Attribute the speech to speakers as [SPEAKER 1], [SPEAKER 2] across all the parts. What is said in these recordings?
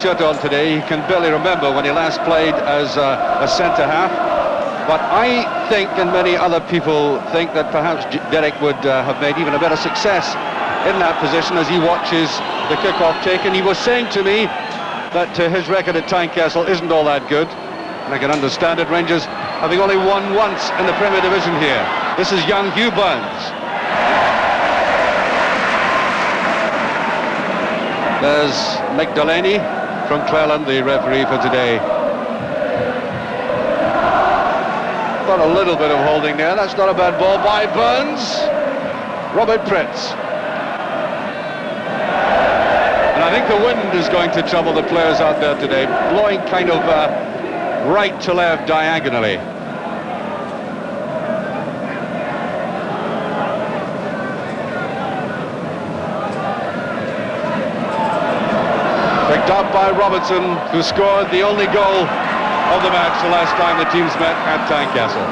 [SPEAKER 1] shirt on today. He can barely remember when he last played as a centre-half. But I think, and many other people think, that perhaps Derek would have made even a better success in that position as he watches the kick-off taken. He was saying to me that his record at Tynecastle isn't all that good. And I can understand it. Rangers having only won once in the Premier Division here. This is young Hugh Burns. There's Mick Delaney from Cleland, the referee for today. Got a little bit of holding there. That's not a bad ball by Burns. Robert Pritz. And I think the wind is going to trouble the players out there today, blowing kind of right to left diagonally. Picked up by Robertson, who scored the only goal of the match the last time the teams met at Tynecastle.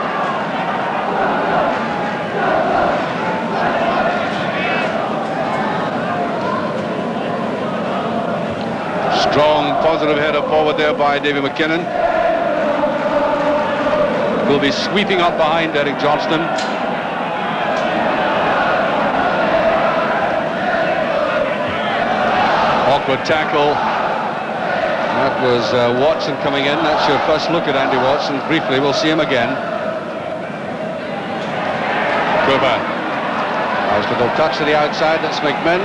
[SPEAKER 1] Strong, positive header forward there by Davy McKinnon. Will be sweeping up behind Eric Johnston. Awkward tackle. That was Watson coming in. That's your first look at Andy Watson. Briefly, we'll see him again. Cooper. Nice little touch to the outside. That's McMinn.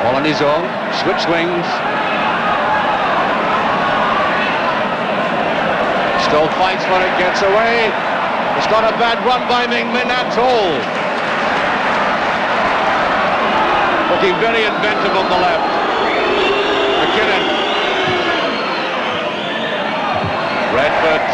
[SPEAKER 1] All on his own. Switch wings. Still fights for it, gets away. It's not a bad run by McMinn at all. Looking very inventive on the left. McKinnon. Redford.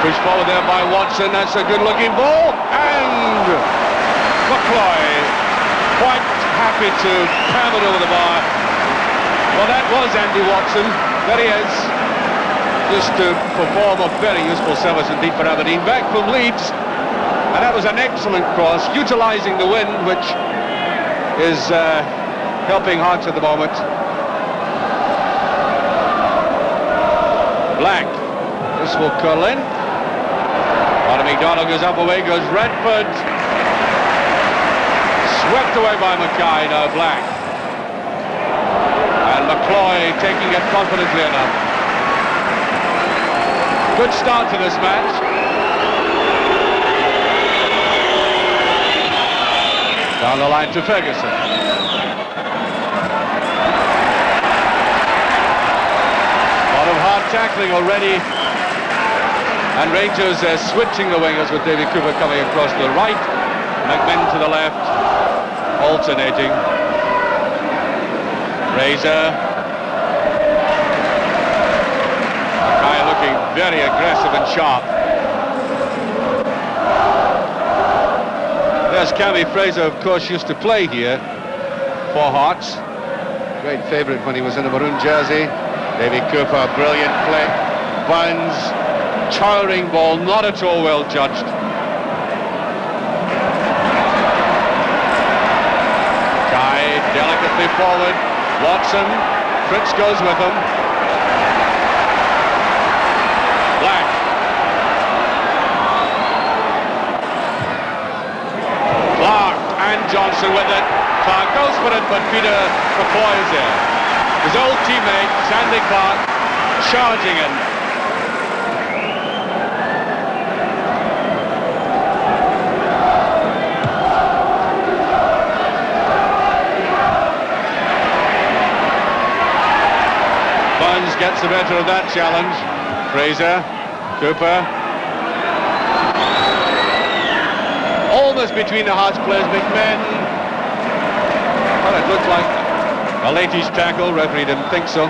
[SPEAKER 1] Pushed forward there by Watson. That's a good-looking ball. And McCloy quite happy to cram it over the bar. Well, that was Andy Watson. There he is. Just to perform a very useful service indeed for Aberdeen. Back from Leeds. And that was an excellent cross, utilising the wind, which is helping Hearts at the moment. Black. This will curl in. Conor McDonald goes up, away goes Redford. Swept away by Mackay, now Black. And McCloy taking it confidently enough. Good start to this match. Down the line to Ferguson. A lot of hard tackling already. And Rangers switching the wingers with David Cooper coming across to the right. McMinn to the left. Alternating. Razor. Mackay looking very aggressive and sharp. There's Cammy Fraser, of course, used to play here for Hearts. Great favourite when he was in a maroon jersey. Davy Cooper, brilliant play. Burns, towering ball, not at all well judged. Kai delicately forward. Watson, Fritz goes with him. Black. Johnson with it. Clark goes for it, but Peter McCloy is there. His old teammate, Sandy Clark, charging in. Burns gets the better of that challenge. Fraser, Cooper. Almost between the Hearts players, McMinn. Well, it looked like a latish tackle. Referee didn't think so.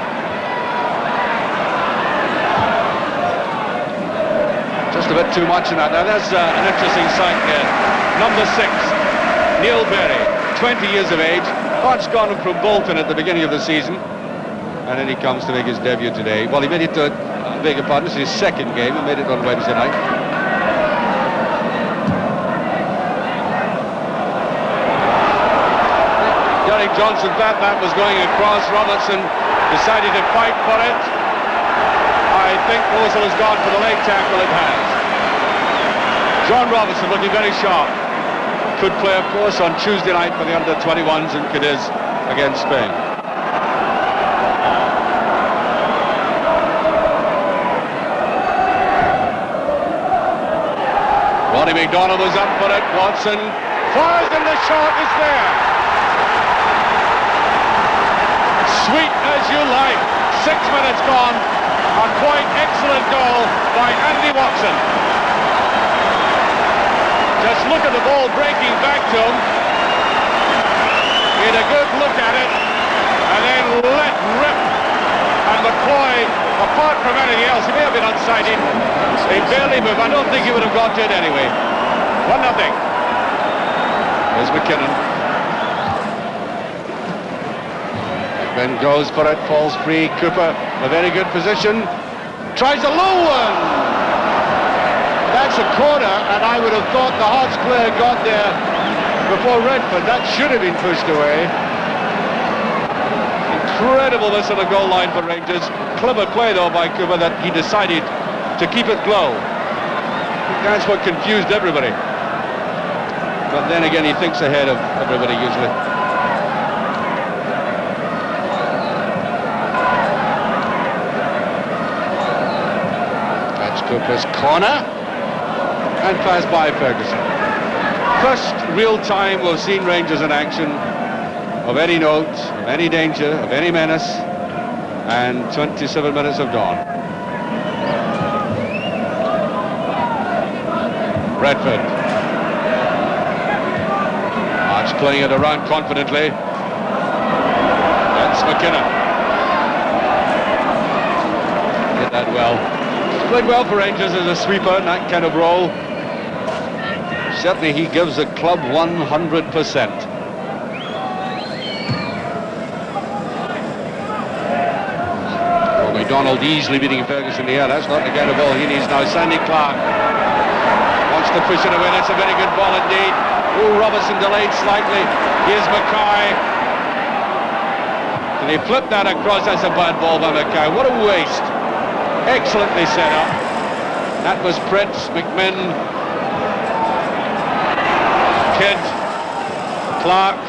[SPEAKER 1] Just a bit too much in that. Now, there's an interesting sight there. Number 6, Neil Berry, 20 years of age. Hearts gone from Bolton at the beginning of the season. And then he comes to make his debut today. Well, he made it to, I beg your pardon, this is his second game. He made it on Wednesday night. Derek Johnson thought that was going across. Robertson decided to fight for it. I think the whistle has gone for the late tackle. It has. John Robertson looking very sharp. Could play, of course, on Tuesday night for the under-21s in Cadiz against Spain. Ronnie McDonald was up for it. Watson fires and the shot is there. Sweet as you like. 6 minutes gone. A quite excellent goal by Andy Watson. Just look at the ball breaking back to him. He had a good look at it and then let rip. And McCloy, apart from anything else, he may have been unsighted. He barely moved. I don't think he would have got to it anyway. 1-0. There's McKinnon. Ben goes for it, falls free. Cooper, a very good position. Tries a low one. That's a corner, and I would have thought the Hearts player got there before Redford. That should have been pushed away. Incredible miss on the goal line for Rangers. Clever play though by Cooper that he decided to keep it low. That's what confused everybody. But then again, he thinks ahead of everybody usually. That's Cooper's corner. And pass by Ferguson. First real time we've seen Rangers in action of any note, of any danger, of any menace, and 27 minutes have gone. Redford. Arch playing it around confidently. That's McKinnon. Did that well. Played well for Rangers as a sweeper in that kind of role. Certainly he gives the club 100%. Well, McDonald easily beating Ferguson in the air. That's not the kind of ball he needs now. Sandy Clark wants to push it away. That's a very good ball indeed. Oh, Robertson delayed slightly. Here's Mackay. Can he flip that across? That's a bad ball by Mackay. What a waste. Excellently set up. That was Prince, McMinn, Kidd, Clark,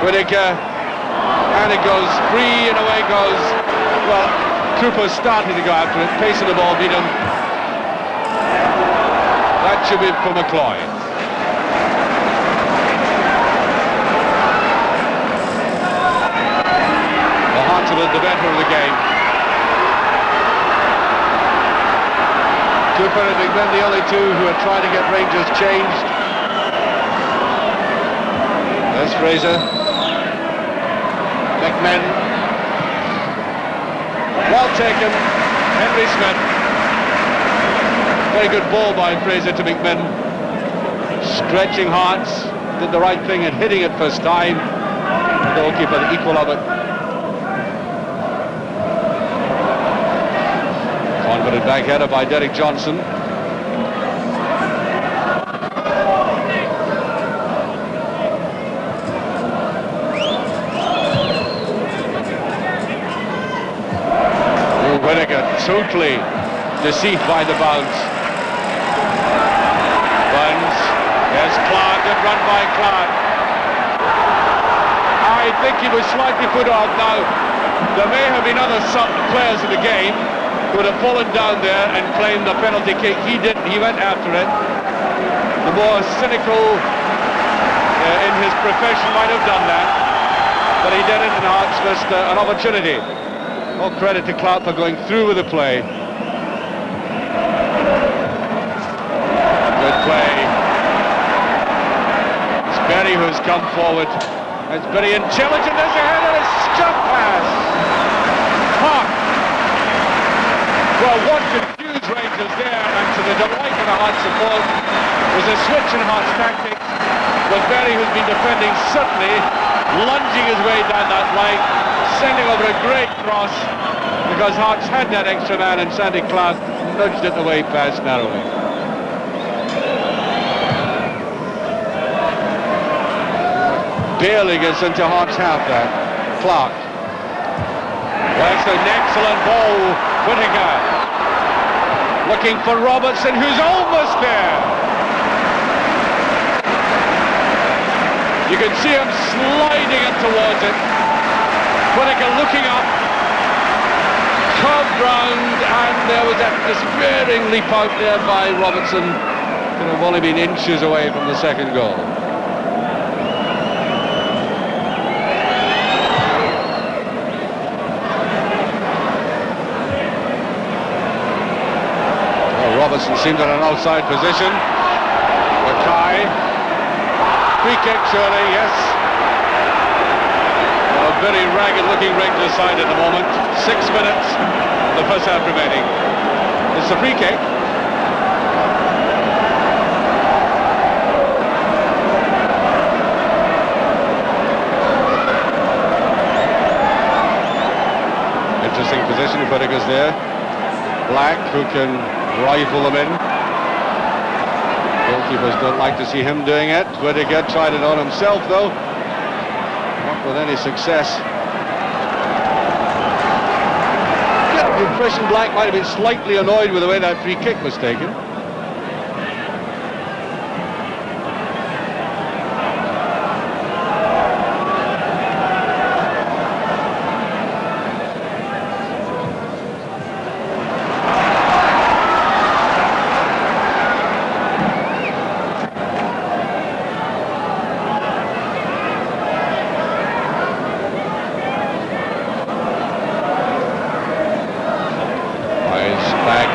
[SPEAKER 1] Whittaker, and it goes free and away goes. Well, Cooper started to go after it, pace of the ball beat him. That should be for McCloy. The Hearts are the better of the game. Cooper and McMinn, the only two who are trying to get Rangers changed. There's Fraser. McMinn. Well taken. Henry Smith. Very good ball by Fraser to McMinn. Stretching Hearts. Did the right thing and hitting it first time. The goalkeeper, the equal of it. Confident back header by Derek Johnson. Whittaker totally deceived by the bounce. Burns. There's Clark. Good run by Clark. I think he was slightly put off. Now, there may have been other players in the game would have fallen down there and claimed the penalty kick. He didn't. He went after it. The more cynical in his profession might have done that, but he did it, and Hearts missed an opportunity. All credit to Clark for going through with the play. Good play. It's Berry who's come forward. It's very intelligent. There's a header. It's jump pass. Clark. Well, what confused Rangers there, and to the delight of the Hearts support, was a switch in Hearts tactics, with Berry, who's been defending, certainly lunging his way down that flank, sending over a great cross, because Hearts had that extra man, and Sandy Clark nudged it away past narrowly. barely gets into Hearts half there. Clark. That's an excellent ball. Whittaker. Looking for Robertson, who's almost there. You can see him sliding it towards it. Whittaker looking up. Curved round, and there was that despairing leap out there by Robertson. Could have only been inches away from the second goal. Well, Robertson seemed in an outside position. Mackay. Free kick surely, yes. A very ragged looking Rangers side at the moment. 6 minutes, the first half remaining. It's a free kick. Interesting position, Whittaker's there. Black, who can rifle them in. Goalkeepers don't like to see him doing it. Whittaker tried it on himself though. Not with any success. Get the impression Black might have been slightly annoyed with the way that free kick was taken.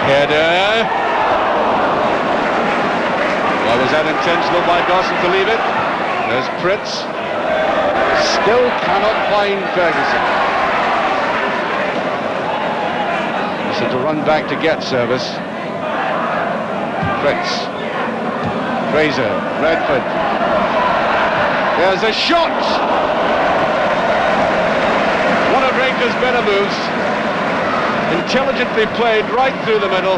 [SPEAKER 1] Header. Well, was that intentional by Dawson to leave it? There's Pritz. Still cannot find Ferguson. He said to run back to get service. Pritz. Fraser. Redford. There's a shot! One of Rangers' better moves. Intelligently played right through the middle,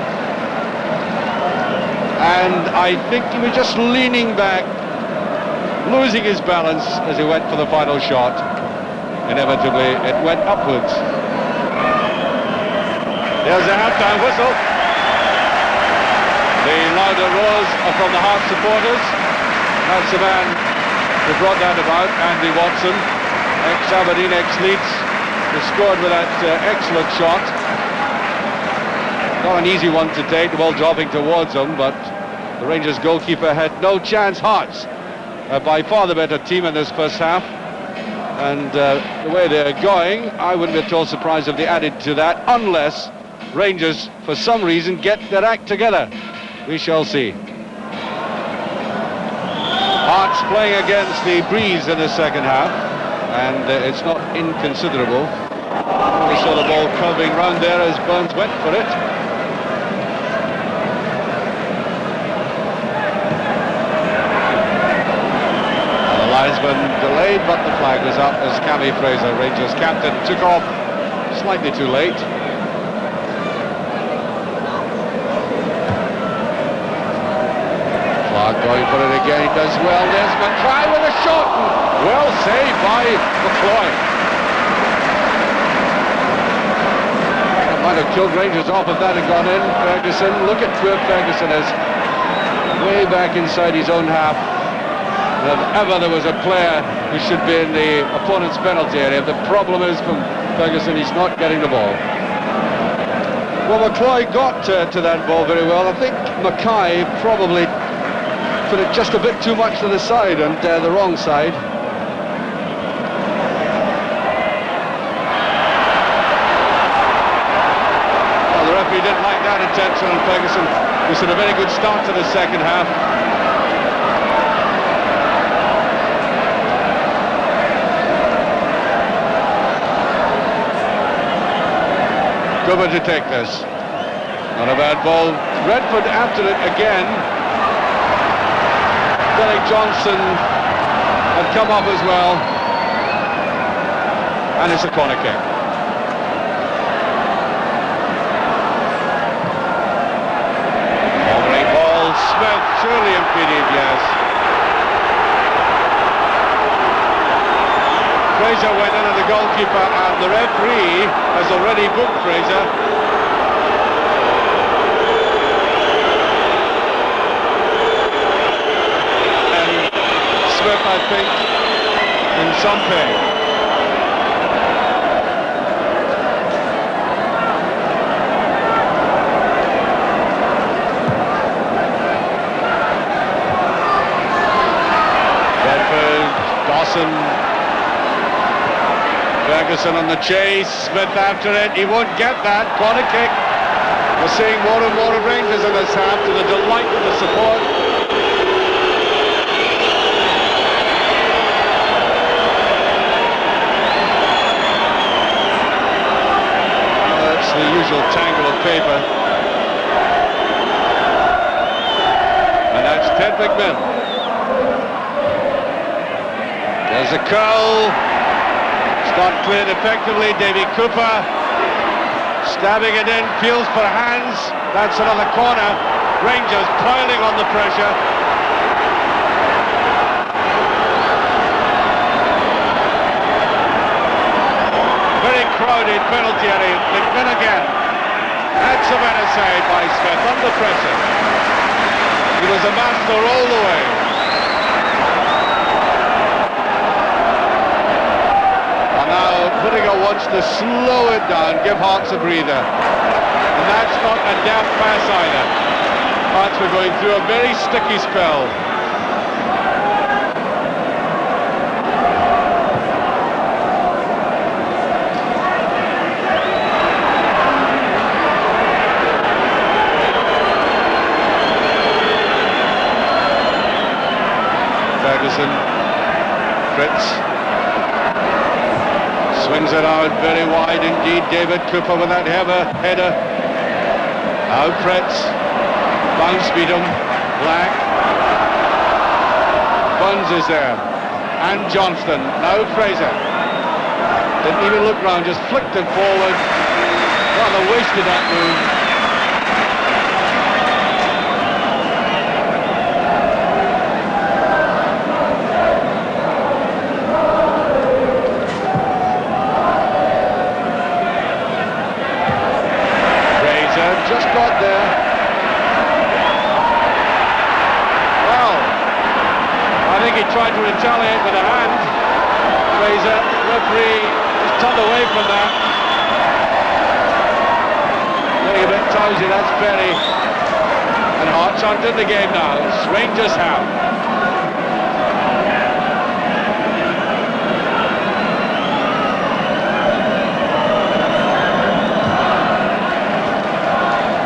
[SPEAKER 1] and I think he was just leaning back, losing his balance as he went for the final shot. Inevitably it went upwards. There's a half-time whistle. The louder roars are from the Hearts supporters. That's the man who brought that about, Andy Watson, ex-Aberdeen, ex-Leeds, who scored with that excellent shot. Not an easy one to take, the ball dropping towards him, but the Rangers goalkeeper had no chance. Hearts by far the better team in this first half, and the way they're going, I wouldn't be at all surprised if they added to that, unless Rangers for some reason get their act together. We shall see. Hearts playing against the breeze in the second half, and it's not inconsiderable. We saw the ball curving round there as Burns went for it. Linesman delayed, but the flag was up as Cammy Fraser, Rangers captain, took off slightly too late. Clark going for it again, he does well. There's Mackay with a shot. Well saved by McCloy. That might have killed Rangers off if that had gone in. Ferguson, look at where Ferguson is. Way back inside his own half. If ever there was a player who should be in the opponent's penalty area, the problem is from Ferguson, he's not getting the ball. Well, McCloy got to that ball very well. I think Mackay probably put it just a bit too much to the side, and the wrong side. Well, the referee didn't like that attention on Ferguson. This had a very good start to the second half. Cooper to take this. Not a bad ball. Redford after it again. Derek Johnson had come up as well. And it's a corner kick. Hovering ball. Smith surely impeded, yes. Fraser went in and the goalkeeper, and the referee has already booked Fraser. And Smith, I think, in some pain. Bedford, Dawson, Ferguson on the chase, Smith after it, he won't get that, corner kick. We're seeing more and more of Rangers in this half to the delight of the support. Well, that's the usual tangle of paper. And that's Ted McMinn. There's a curl. Not cleared effectively. Davy Cooper stabbing it in, feels for hands. That's another corner. Rangers piling on the pressure. Very crowded penalty area. McMinn again. That's a better save by Smith under pressure. He was a master all the way. Whittaker wants to slow it down, give Hearts a breather. And that's not a daft pass either. Hearts were going through a very sticky spell. Ferguson, Fritz. Swings it out very wide indeed. David Cooper with that header. Now Fritz. Bounce beat him. Black. Buns is there. And Johnston. Now Fraser. Didn't even look round, just flicked it forward. Rather wasted that move. Just got there. Well, I think he tried to retaliate with a hand. Fraser, referee, just turned away from that. Getting a bit tousy, that's Perry. And Hearts aren't in the game now. Rangers have.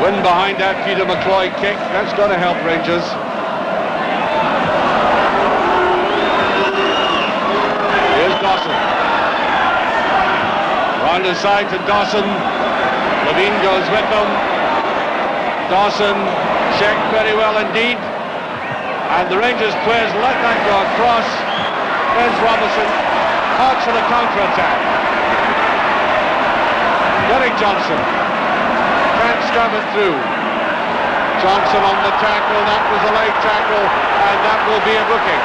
[SPEAKER 1] Win behind that Peter McCloy kick. That's got to help Rangers. Here's Dawson. Round the side to Dawson. Levine goes with them. Dawson checked very well indeed. And the Rangers players let that go across. There's Robinson. Hearts for the counter-attack. Derek Johnson. Can't stab it through. Johnson on the tackle, that was a late tackle, and that will be a booking.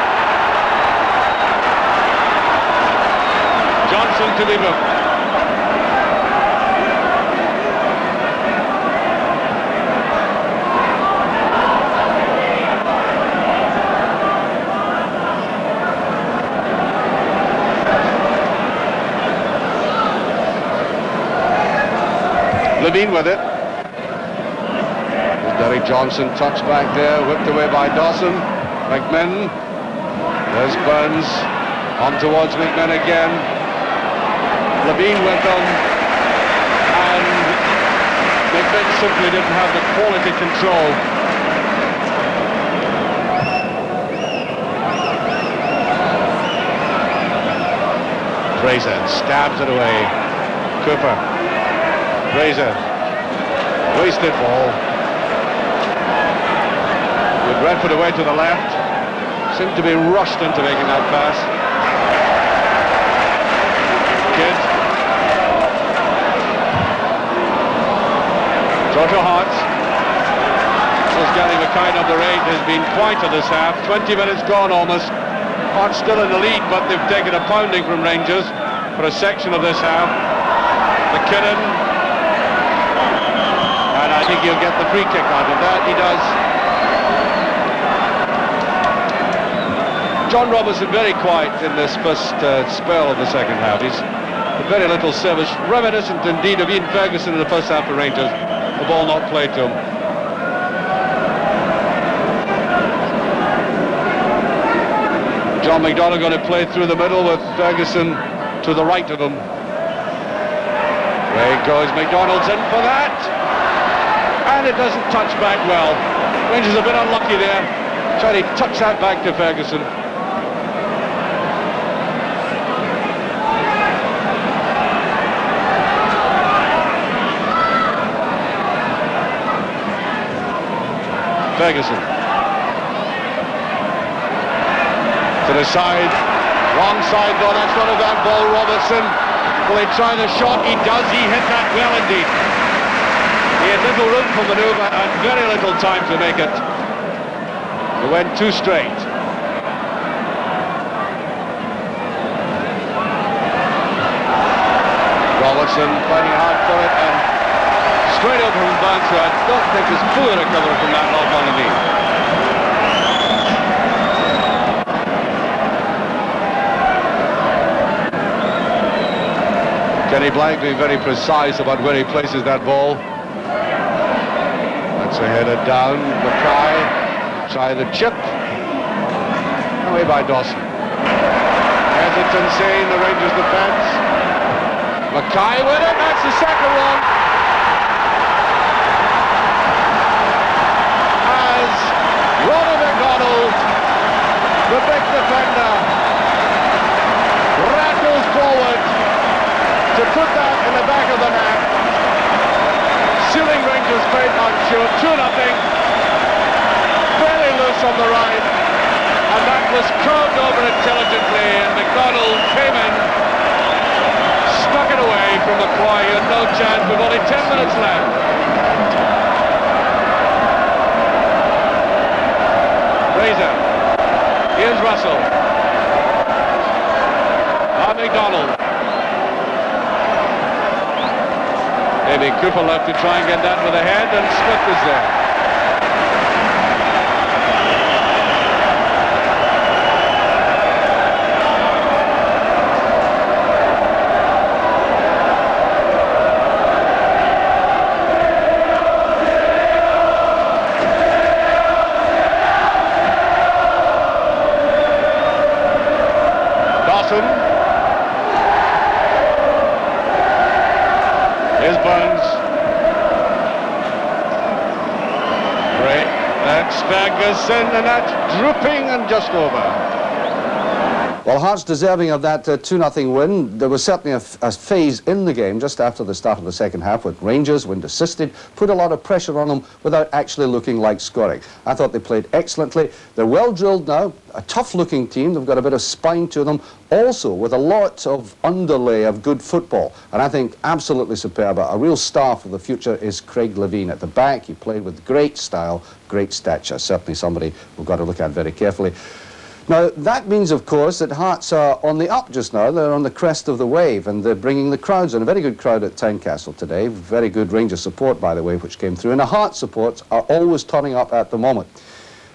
[SPEAKER 1] Johnson to be booked. Levine with it. Derek Johnson touched back there, whipped away by Dawson. McMinn. There's Burns. On towards McMinn again. Levine with them. And McMinn simply didn't have the quality control. Fraser stabs it away. Cooper. Fraser. Wasted ball. With Redford away to the left. Seemed to be rushed into making that pass. Kidd. Throw to Hearts. Says Gary McKay, number 8, has been quite in this half. 20 minutes gone almost. Hearts still in the lead, but they've taken a pounding from Rangers. for a section of this half. McKinnon. And I think he'll get the free kick out of that. He does. John Robertson very quiet in this first spell of the second half. He's very little service, reminiscent indeed of Ian Ferguson in the first half for Rangers. The ball not played to him. John McDonnell going to play through the middle with Ferguson to the right of him. There goes McDonald's in for that. And it doesn't touch back well. Rangers a bit unlucky there. Trying to touch that back to Ferguson. Ferguson. To the side. Wrong side though, that's not a bad ball. Robertson. Will he try the shot? He does. He hit that well indeed. He had little room for manoeuvre and very little time to make it. He went too straight. Robertson fighting hard for it and straight over from Bouncer. I don't think there's fully recovered from that knock on the knee. Kenny Blank being very precise about where he places that ball. That's a header down. Mackay try the chip. Away by Dawson. Hesitancy in the Rangers defence. Mackay with it. That's the second one. As Ronnie McDonald, the big defender, rattles forward to put that in the back of the net, sealing Rangers' fate, I'm sure. 2-0, fairly loose on the right, and that was curved over intelligently, and McDonald came in, stuck it away from McCoy. He had no chance with only 10 minutes left. Fraser, here's Russell. Now McDonald. Maybe Cooper left to try and get that with a head, and Smith is there. Dawson. Here's Burns. Great. That's Ferguson, and that's drooping and just over.
[SPEAKER 2] Well, Hearts deserving of that 2-0 win. There was certainly a phase in the game just after the start of the second half with Rangers, when assisted, put a lot of pressure on them without actually looking like scoring. I thought they played excellently. They're well drilled now, a tough-looking team. They've got a bit of spine to them, also with a lot of underlay of good football. And I think absolutely superb. A real star for the future is Craig Levein at the back. He played with great style, great stature. Certainly somebody we've got to look at very carefully. Now, that means, of course, that Hearts are on the up just now. They're on the crest of the wave, and they're bringing the crowds in. A very good crowd at Tynecastle today. Very good Rangers support, by the way, which came through. And the Hearts supports are always turning up at the moment.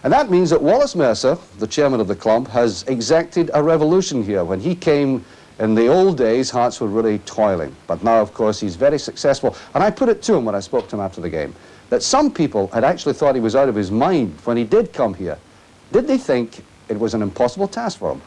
[SPEAKER 2] And that means that Wallace Mercer, the chairman of the club, has exacted a revolution here. When he came in the old days, Hearts were really toiling. But now, of course, he's very successful. And I put it to him when I spoke to him after the game, that some people had actually thought he was out of his mind when he did come here. Did they think it was an impossible task for him?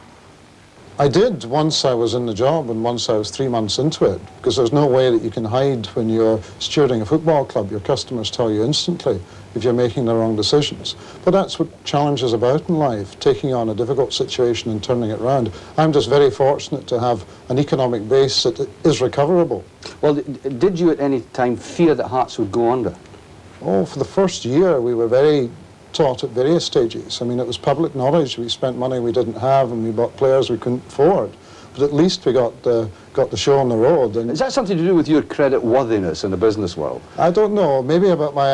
[SPEAKER 3] I did once I was in the job, and once I was 3 months into it, because there's no way that you can hide when you're stewarding a football club. Your customers tell you instantly if you're making the wrong decisions. But that's what challenge is about in life, taking on a difficult situation and turning it around. I'm just very fortunate to have an economic base that is recoverable.
[SPEAKER 2] Well, did you at any time fear that Hearts would go under?
[SPEAKER 3] Oh, for the first year we were very taught at various stages. I mean, it was public knowledge. We spent money we didn't have, and we bought players we couldn't afford. But at least we got the show on the road. And
[SPEAKER 2] is that something to do with your credit worthiness in the business world?
[SPEAKER 3] I don't know. Maybe about my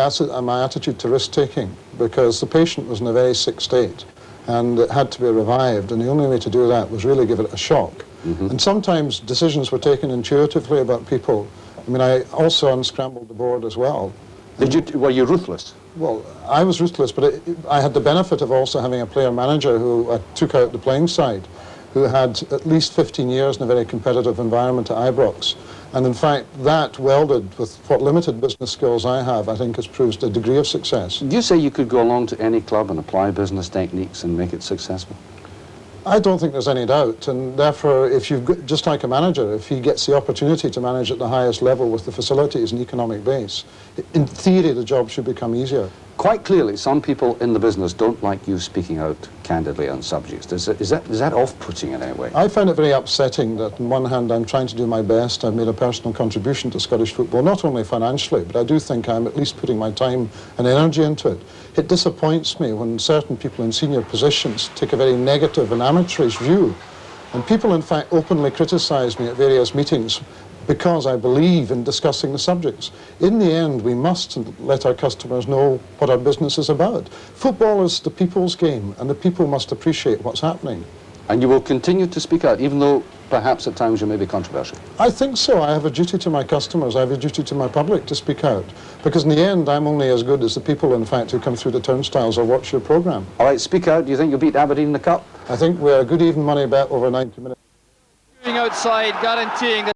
[SPEAKER 3] attitude to risk-taking, because the patient was in a very sick state, and it had to be revived. And the only way to do that was really give it a shock. And sometimes decisions were taken intuitively about people. I mean, I also unscrambled the board as well.
[SPEAKER 2] Were you ruthless?
[SPEAKER 3] Well, I was ruthless, but I had the benefit of also having a player manager who I took out the playing side, who had at least 15 years in a very competitive environment at Ibrox. And in fact, that welded with what limited business skills I have, I think has proved a degree of success.
[SPEAKER 2] Do you say you could go along to any club and apply business techniques and make it successful?
[SPEAKER 3] I don't think there's any doubt, and therefore, if you've got, just like a manager, if he gets the opportunity to manage at the highest level with the facilities and economic base, in theory, the job should become easier.
[SPEAKER 2] Quite clearly, some people in the business don't like you speaking out candidly on subjects. Is that off-putting in any way?
[SPEAKER 3] I find it very upsetting that on one hand I'm trying to do my best. I've made a personal contribution to Scottish football, not only financially, but I do think I'm at least putting my time and energy into it. It disappoints me when certain people in senior positions take a very negative and amateurish view. And people, in fact, openly criticise me at various meetings because I believe in discussing the subjects. In the end, we must let our customers know what our business is about. Football is the people's game, and the people must appreciate what's happening.
[SPEAKER 2] And you will continue to speak out, even though perhaps at times you may be controversial?
[SPEAKER 3] I think so. I have a duty to my customers. I have a duty to my public to speak out. Because in the end, I'm only as good as the people, in fact, who come through the turnstiles or watch your programme.
[SPEAKER 2] All right, speak out. Do you think you'll beat Aberdeen in the Cup?
[SPEAKER 3] I think we're a good even money bet over 90 minutes.
[SPEAKER 4] Outside, guaranteeing that